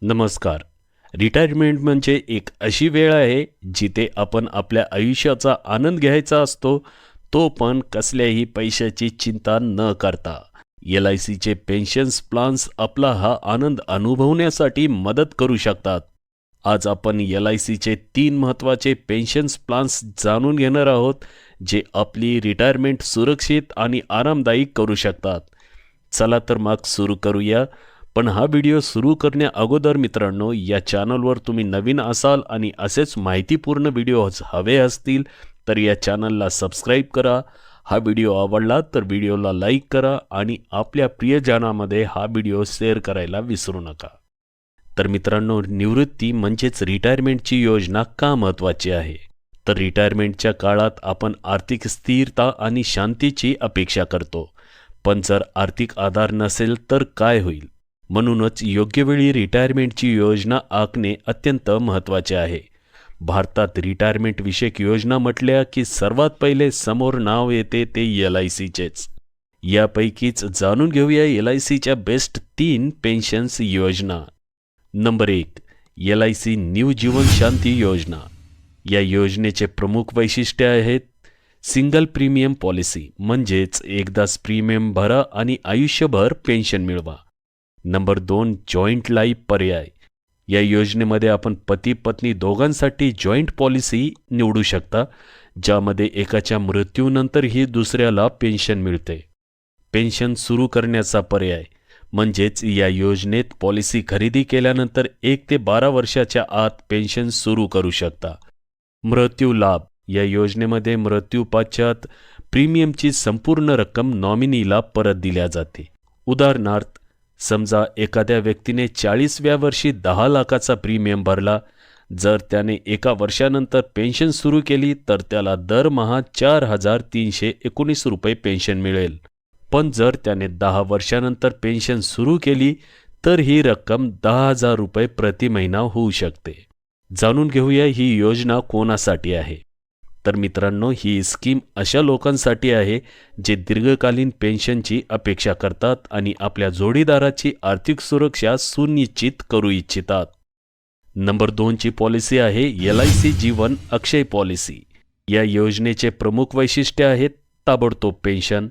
नमस्कार. रिटायरमेंट म्हणजे एक अशी वेळ आहे जिथे आपण आपल्या आयुष्याचा आनंद घ्यायचा असतो, तो पण कसल्याही पैशाची चिंता न करता. LICचे पेन्शन्स प्लान्स आपला हा आनंद अनुभवण्यासाठी मदत करू शकतात. आज आपण LICचे 3 महत्त्वाचे पेन्शन्स प्लान्स जाणून घेणार आहोत, जे आपली रिटायरमेंट सुरक्षित आणि आरामदायी करू शकतात. चला तर मग सुरू करूया. पण हा व्हिडिओ सुरू करण्या अगोदर मित्रांनो, या चॅनलवर तुम्ही नवीन असाल आणि असेच माहितीपूर्ण व्हिडिओज हवे असतील तर या चॅनलला सबस्क्राईब करा. हा व्हिडिओ आवडला तर व्हिडिओला लाईक करा आणि आपल्या प्रियजनामध्ये हा व्हिडिओ शेअर करायला विसरू नका. तर मित्रांनो, निवृत्ती म्हणजेच रिटायरमेंटची योजना का महत्त्वाची आहे? तर रिटायरमेंटच्या काळात आपण आर्थिक स्थिरता आणि शांतीची अपेक्षा करतो. पण जर आर्थिक आधार नसेल तर काय होईल? म्हणूनच योग्य वेळी रिटायरमेंटची योजना आखणे अत्यंत महत्त्वाचे आहे. भारतात रिटायरमेंट विषयक योजना म्हटल्या की सर्वात पहिले समोर नाव येते ते LICचेच. यापैकीच जाणून घेऊया LICच्या बेस्ट 3 पेन्शन्स योजना. नंबर 1, LIC न्यू जीवन शांती योजना. या योजनेचे प्रमुख वैशिष्ट्य आहेत सिंगल प्रीमियम पॉलिसी, म्हणजेच एकदाच प्रीमियम भरा आणि आयुष्यभर पेन्शन मिळवा. नंबर 2, जॉईंट लाईफ पर्याय. या योजनेमध्ये आपण पती पत्नी दोघांसाठी जॉईंट पॉलिसी निवडू शकता, ज्यामध्ये एकाच्या मृत्यूनंतरही दुसऱ्याला पेन्शन मिळते. पेन्शन सुरू करण्याचा पर्याय, म्हणजेच या योजनेत पॉलिसी खरेदी केल्यानंतर 1 ते 12 वर्षाच्या आत पेन्शन सुरू करू शकता. मृत्यू लाभ. या योजनेमध्ये मृत्यू पश्चात प्रीमियमची संपूर्ण रक्कम नॉमिनीला परत दिल्या जाते. उदाहरणार्थ, समजा एखाद्या व्यक्तीने 40व्या वर्षी 10 लाखाचा प्रीमियम भरला. जर त्याने 1 वर्षानंतर पेन्शन सुरू केली तर त्याला दरमहा 4,319 रुपये पेन्शन मिळेल. पण जर त्याने 10 वर्षानंतर पेन्शन सुरू केली तर ही रक्कम 10,000 रुपये प्रति महिना होऊ शकते. जाणून घेऊया ही योजना कोणासाठी आहे. तर मित्रांनो, ही स्कीम अशा लोकांसाठी आहे जे दीर्घकालीन पेन्शनची अपेक्षा करतात आणि आपल्या जोडीदाराची आर्थिक सुरक्षा सुनिश्चित करू इच्छितात. नंबर 2 ची पॉलिसी आहे LIC जीवन अक्षय पॉलिसी. या योजनेचे प्रमुख वैशिष्ट्य आहेत ताबडतोब पेन्शन,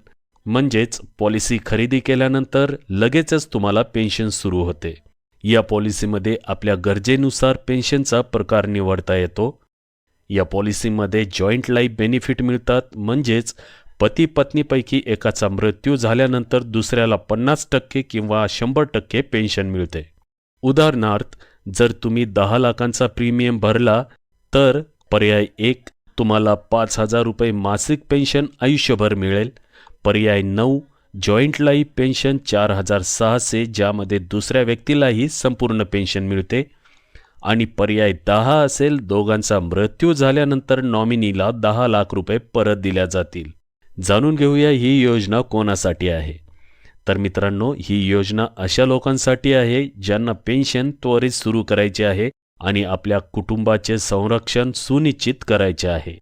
म्हणजेच पॉलिसी खरेदी केल्यानंतर लगेचच तुम्हाला पेन्शन सुरू होते. या पॉलिसीमध्ये आपल्या गरजेनुसार पेन्शनचा प्रकार निवडता येतो. या पॉलिसीमध्ये जॉईंट लाईफ बेनिफिट मिळतात, म्हणजेच पती पत्नीपैकी एकाचा मृत्यू झाल्यानंतर दुसऱ्याला 50% किंवा 100% पेन्शन मिळते. उदाहरणार्थ, जर तुम्ही 10 लाखांचा प्रीमियम भरला तर पर्याय 1, तुम्हाला 5,000 रुपये मासिक पेन्शन आयुष्यभर मिळेल. पर्याय 9, जॉईंट लाईफ पेन्शन 4,600, ज्यामध्ये दुसऱ्या व्यक्तीलाही संपूर्ण पेन्शन मिळते. आणि पर्याय 10 असेल, दोघांचा मृत्यू झाल्यानंतर नॉमिनीला 10 लाख रुपये परत दिल्या जातील. जाणून घेऊया ही योजना कोणासाठी आहे. तर मित्रांनो, ही योजना अशा लोकांसाठी आहे ज्यांना पेन्शन त्वरित सुरू करायचे आहे आणि आपल्या कुटुंबाचे संरक्षण सुनिश्चित करायचे आहे.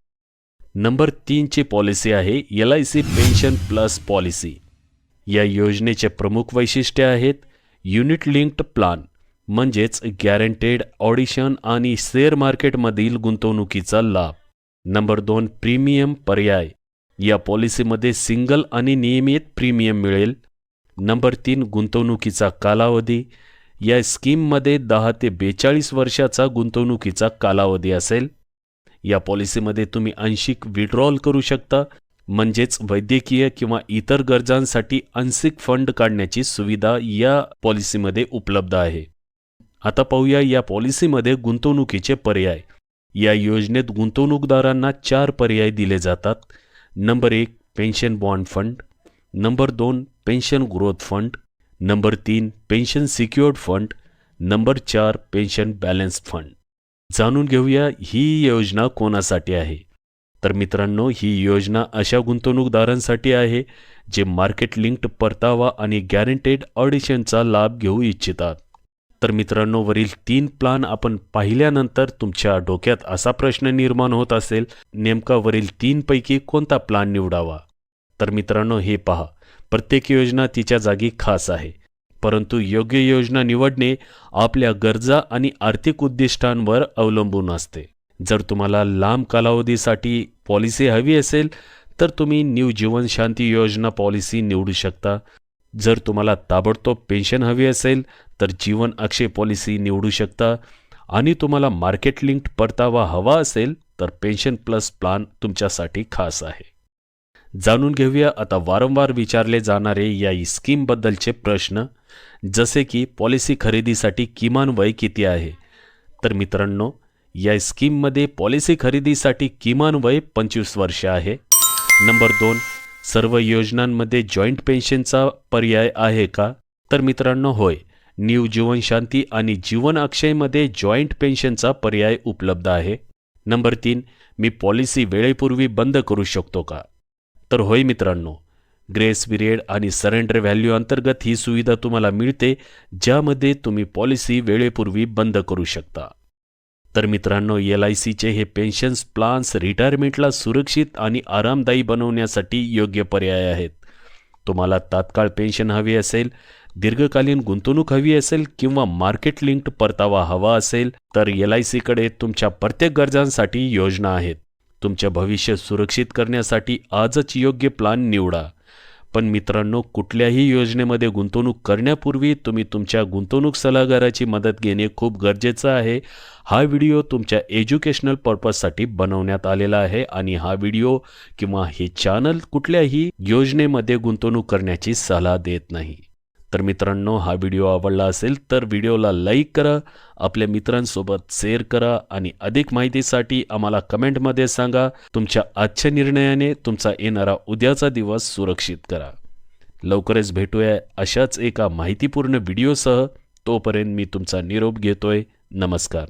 नंबर 3 ची पॉलिसी आहे LIC पेन्शन प्लस पॉलिसी. या योजनेचे प्रमुख वैशिष्ट्य आहेत युनिट लिंक्ड प्लान, म्हणजेच गॅरंटेड ऑडिशन आणि शेअर मार्केटमधील गुंतवणुकीचा लाभ. नंबर 2, प्रीमियम पर्याय. या पॉलिसीमध्ये सिंगल आणि नियमित प्रीमियम मिळेल. नंबर 3, गुंतवणुकीचा कालावधी. या स्कीममध्ये 10 ते 42 वर्षाचा गुंतवणुकीचा कालावधी असेल. या पॉलिसीमध्ये तुम्ही आंशिक विड्रॉल करू शकता, म्हणजेच वैद्यकीय किंवा इतर गरजांसाठी आंशिक फंड काढण्याची सुविधा या पॉलिसीमध्ये उपलब्ध आहे. आता पाहूया या पॉलिसीमध्ये गुंतवणुकीचे पर्याय. या योजनेत गुंतवणूकदारांना 4 पर्याय दिले जातात. Number 1, pension bond fund. Number 2, pension growth fund. Number 3, pension secured fund. Number 4, pension balance fund. जाणून घेऊया ही योजना कोणासाठी आहे. तर मित्रांनो, ही योजना अशा गुंतवणूकदारांसाठी आहे जे मार्केट लिंक्ड परतावा आणि गॅरंटेड ऑडिशनचा लाभ घेऊ इच्छितात. तर मित्रांनो, वरील 3 प्लान आपण पाहिल्यानंतर तुमच्या डोक्यात असा प्रश्न निर्माण होत असेल, नेमका वरील 3 पैकी कोणता प्लान निवडावा. तर मित्रांनो, हे पहा, प्रत्येक योजना तिच्या जागी खास आहे. परंतु योग्य योजना निवडणे आपल्या गरजा आणि आर्थिक उद्दिष्टांवर अवलंबून असते. जर तुम्हाला लांब कालावधीसाठी पॉलिसी हवी असेल तर तुम्ही न्यू जीवन शांती योजना पॉलिसी निवडू शकता. जर तुम्हाला ताबडतोब पेन्शन हवी असेल तर जीवन अक्षय पॉलिसी निवडू शकता. आणि तुम्हाला मार्केट लिंक्ड परतावा हवा असेल तर पेन्शन प्लस प्लान तुमच्यासाठी खास आहे. जाणून घेऊया आता वारंवार विचारले जाणारे या स्कीमबद्दलचे प्रश्न, जसे की पॉलिसी खरेदीसाठी किमान वय किती आहे. तर मित्रांनो, या स्कीममध्ये पॉलिसी खरेदीसाठी किमान वय 25 वर्ष आहे. नंबर 2, सर्व योजनांमध्ये जॉईंट पेन्शनचा पर्याय आहे का. तर मित्रांनो, होय, न्यू जीवन शांती आणि जीवन अक्षयमध्ये जॉईंट पेन्शनचा पर्याय उपलब्ध आहे. नंबर 3, मी पॉलिसी वेळेपूर्वी बंद करू शकतो का. तर होय मित्रांनो, ग्रेस पिरियड आणि सरेंडर व्हॅल्यू अंतर्गत ही सुविधा तुम्हाला मिळते, ज्यामध्ये तुम्ही पॉलिसी वेळेपूर्वी बंद करू शकता. तर मित्रांनो, LICचे हे पेन्शन्स प्लान्स रिटायरमेंटला सुरक्षित आणि आरामदायी बनवण्यासाठी योग्य पर्याय आहेत. तुम्हाला तात्काळ पेन्शन हवी असेल, दीर्घकालीन गुंतवणूक हवी असेल किंवा मार्केट लिंक्ड परतावा हवा असेल तर LICकडे तुमच्या प्रत्येक गरजांसाठी योजना आहेत. तुमचे भविष्य सुरक्षित करण्यासाठी आजच योग्य प्लान निवडा. पण मित्रांनो, कुठल्याही योजनेमध्ये गुंतवणूक करण्यापूर्वी तुम्ही तुमच्या गुंतवणूक सल्लागाराची मदत घेणे खूप गरजेचं आहे. हा व्हिडिओ तुमच्या एज्युकेशनल पर्पजसाठी बनवण्यात आलेला आहे आणि हा व्हिडिओ किंवा हे चॅनल कुठल्याही योजनेमध्ये गुंतवणूक करण्याची सल्ला देत नाही. तर मित्रांनो, हा व्हिडिओ आवडला असेल तर व्हिडिओला लाईक करा, आपल्या मित्रांसोबत शेअर करा आणि अधिक माहितीसाठी आम्हाला कमेंटमध्ये सांगा. तुमच्या आजच्या निर्णयाने तुमचा येणारा उद्याचा दिवस सुरक्षित करा. लवकरच भेटूया अशाच एका माहितीपूर्ण व्हिडिओसह. तोपर्यंत मी तुमचा निरोप घेतोय. नमस्कार.